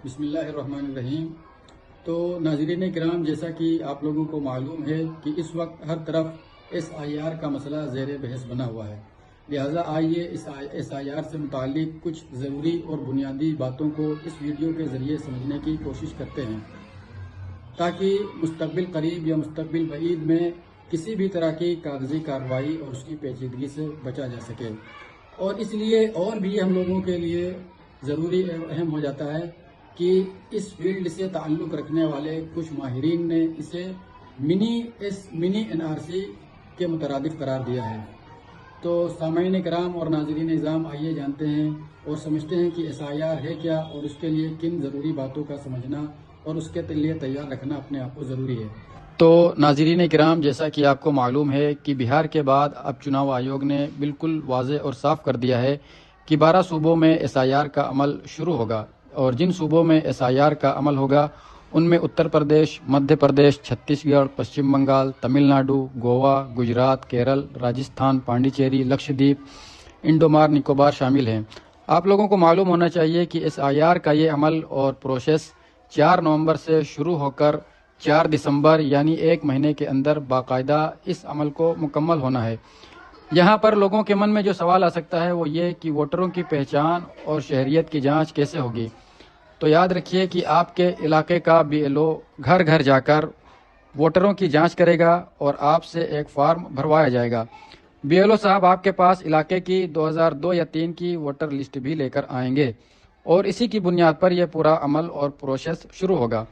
بسم اللہ الرحمن الرحیم۔ تو ناظرین کرام، جیسا کہ آپ لوگوں کو معلوم ہے کہ اس وقت ہر طرف SIR کا مسئلہ زیر بحث بنا ہوا ہے، لہٰذا آئیے اس SIR سے متعلق کچھ ضروری اور بنیادی باتوں کو اس ویڈیو کے ذریعے سمجھنے کی کوشش کرتے ہیں تاکہ مستقبل قریب یا مستقبل بعید میں کسی بھی طرح کی کاغذی کارروائی اور اس کی پیچیدگی سے بچا جا سکے، اور اس لیے اور بھی ہم لوگوں کے لیے ضروری اور اہم ہو جاتا ہے کہ اس فیلڈ سے تعلق رکھنے والے کچھ ماہرین نے اسے منی NRC کے مترادف قرار دیا ہے۔ تو سامعین کرام اور ناظرین نظام، آئیے جانتے ہیں اور سمجھتے ہیں کہ SIR ہے کیا اور اس کے لیے کن ضروری باتوں کا سمجھنا اور اس کے لیے تیار رکھنا اپنے آپ کو ضروری ہے۔ تو ناظرین کرام، جیسا کہ آپ کو معلوم ہے کہ بہار کے بعد اب چناؤ آیوگ نے بالکل واضح اور صاف کر دیا ہے کہ 12 صوبوں میں SIR کا عمل شروع ہوگا، اور جن صوبوں میں SIR کا عمل ہوگا ان میں اتر پردیش، مدھیہ پردیش، چھتیس گڑھ، پشچم بنگال، تمل ناڈو، گوا، گجرات، کیرل، راجستھان، پانڈیچیری، لکشدیپ، انڈومان نکوبار شامل ہیں۔ آپ لوگوں کو معلوم ہونا چاہیے کہ SIR کا یہ عمل اور پروسیس 4 نومبر سے شروع ہو کر 4 دسمبر یعنی ایک مہینے کے اندر باقاعدہ اس عمل کو مکمل ہونا ہے۔ یہاں پر لوگوں کے من میں جو سوال آ سکتا ہے وہ یہ کہ ووٹروں کی پہچان اور شہریت کی جانچ کیسے ہوگی؟ تو یاد رکھیے کہ آپ کے علاقے کا BLO گھر گھر جا کر ووٹروں کی جانچ کرے گا اور آپ سے ایک فارم بھروایا جائے گا۔ BLO صاحب آپ کے پاس علاقے کی 2002 یا 3 کی ووٹر لسٹ بھی لے کر آئیں گے، اور اسی کی بنیاد پر یہ پورا عمل اور پروسیس شروع ہوگا۔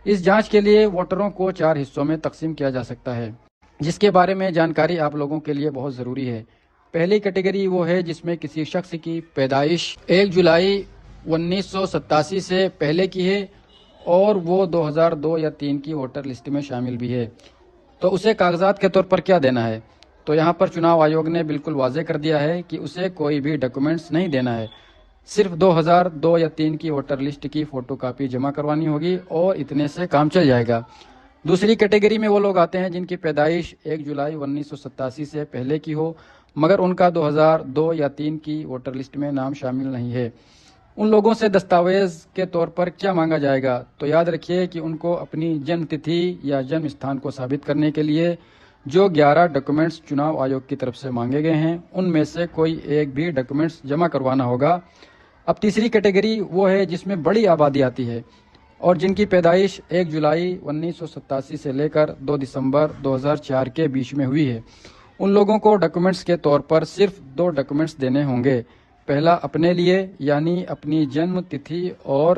اس جانچ کے لیے ووٹروں کو 4 حصوں میں تقسیم کیا جا سکتا ہے، جس کے بارے میں جانکاری آپ لوگوں کے لیے بہت ضروری ہے۔ پہلی کیٹیگری وہ ہے جس میں کسی شخص کی پیدائش 1 جولائی 1987 سے پہلے کی ہے اور وہ 2002 یا 3 کی ووٹر لسٹ میں شامل بھی ہے۔ تو اسے کاغذات کے طور پر کیا دینا ہے؟ تو یہاں پر چناؤ آیوگ نے بالکل واضح کر دیا ہے کہ اسے کوئی بھی ڈاکومنٹس نہیں دینا ہے، صرف 2002 یا 3 کی ووٹر لسٹ کی فوٹو کاپی جمع کروانی ہوگی اور اتنے سے کام چل جائے گا۔ دوسری کیٹیگری میں وہ لوگ آتے ہیں جن کی پیدائش 1 جولائی 1987 سے پہلے کی ہو مگر ان کا 2002 یا 3 کی ووٹر لسٹ میں نام شامل نہیں ہے۔ ان لوگوں سے دستاویز کے طور پر کیا مانگا جائے گا؟ تو یاد رکھیے کہ ان کو اپنی جنم تتھی یا جنم استھان کو ثابت کرنے کے لیے جو 11 ڈاکومنٹس چناؤ آیوگ کی طرف سے مانگے گئے ہیں ان میں سے کوئی ایک بھی ڈاکومنٹس جمع کروانا ہوگا۔ اب تیسری کیٹیگری وہ ہے جس میں بڑی آبادی آتی ہے اور جن کی پیدائش 1 جولائی 1987 سے لے کر 2 دسمبر 2004 کے بیچ میں ہوئی ہے۔ ان لوگوں کو ڈاکومنٹس کے طور پر صرف 2 ڈاکومنٹس دینے ہوں گے، پہلا اپنے لیے یعنی اپنی جنم تتھی اور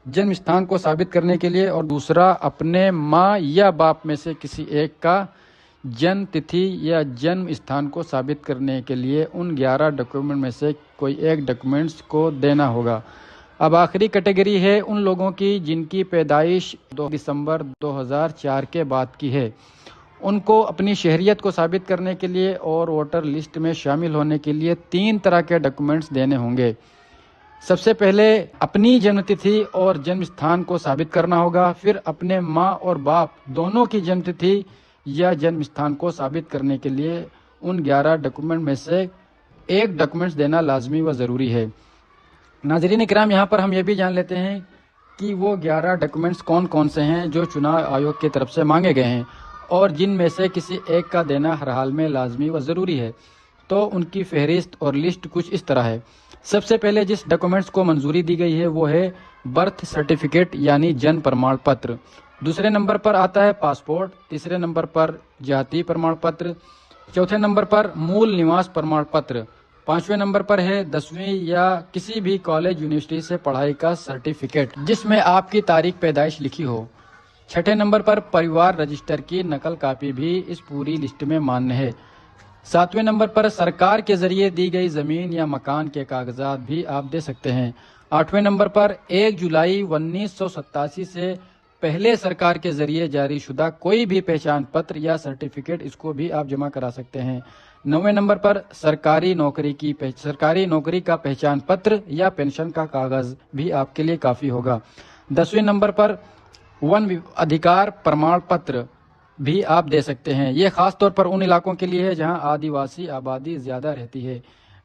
جنم استھان کو ثابت کرنے کے لیے، اور دوسرا اپنے ماں یا باپ میں سے کسی ایک کا جنم تتھی یا جنم استھان کو ثابت کرنے کے لیے ان 11 ڈاکومنٹ میں سے کوئی ایک ڈاکومنٹس کو دینا ہوگا۔ اب آخری کیٹیگری ہے ان لوگوں کی جن کی پیدائش 2 دسمبر 2004 کے بعد کی ہے۔ ان کو اپنی شہریت کو ثابت کرنے کے لیے اور ووٹر لسٹ میں شامل ہونے کے لیے 3 طرح کے ڈاکومنٹس دینے ہوں گے۔ سب سے پہلے اپنی جنم تتھی اور جنم استھان کو ثابت کرنا ہوگا، پھر اپنے ماں اور باپ دونوں کی جنم تتھی یا جنم استھان کو ثابت کرنے کے لیے ان 11 ڈاکومنٹ میں سے ایک ڈاکومنٹس دینا لازمی و ضروری ہے۔ ناظرین کرام، یہاں پر ہم یہ بھی جان لیتے ہیں کہ وہ 11 ڈاکومنٹس کون کون سے ہیں جو چناؤ آیوگ کی طرف سے مانگے گئے ہیں اور جن میں سے کسی ایک کا دینا ہر حال میں لازمی و ضروری ہے۔ تو ان کی فہرست اور لسٹ کچھ اس طرح ہے۔ سب سے پہلے جس ڈاکومنٹس کو منظوری دی گئی ہے وہ ہے برتھ سرٹیفکیٹ یعنی جنم پرمان پتر۔ دوسرے نمبر پر آتا ہے پاسپورٹ، تیسرے نمبر پر جاتی پرمان پتر، چوتھے نمبر پر مول نواس پرمان پتر، 5ویں نمبر پر ہے 10ویں یا کسی بھی کالج یونیورسٹی سے پڑھائی کا سرٹیفکیٹ جس میں آپ کی تاریخ پیدائش لکھی ہو، 6 نمبر پر پریوار رجسٹر کی نقل کاپی بھی اس پوری لسٹ میں مانیہ ہے، 7ویں نمبر پر سرکار کے ذریعے دی گئی زمین یا مکان کے کاغذات بھی آپ دے سکتے ہیں، 8ویں نمبر پر 1 جولائی 1987 سے پہلے سرکار کے ذریعے جاری شدہ کوئی بھی پہچان پتر یا سرٹیفکیٹ اس کو بھی آپ جمع کرا سکتے ہیں، 9ویں نمبر پر سرکاری نوکری کا پہچان پتر یا پینشن کا کاغذ بھی آپ کے لیے کافی ہوگا، 10ویں نمبر پر ون ادھیکار پرمان پتر بھی آپ دے سکتے ہیں۔ یہ خاص طور پر ان علاقوں کے لیے ہے جہاں آدیواسی آبادی زیادہ رہتی ہے۔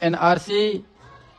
NRC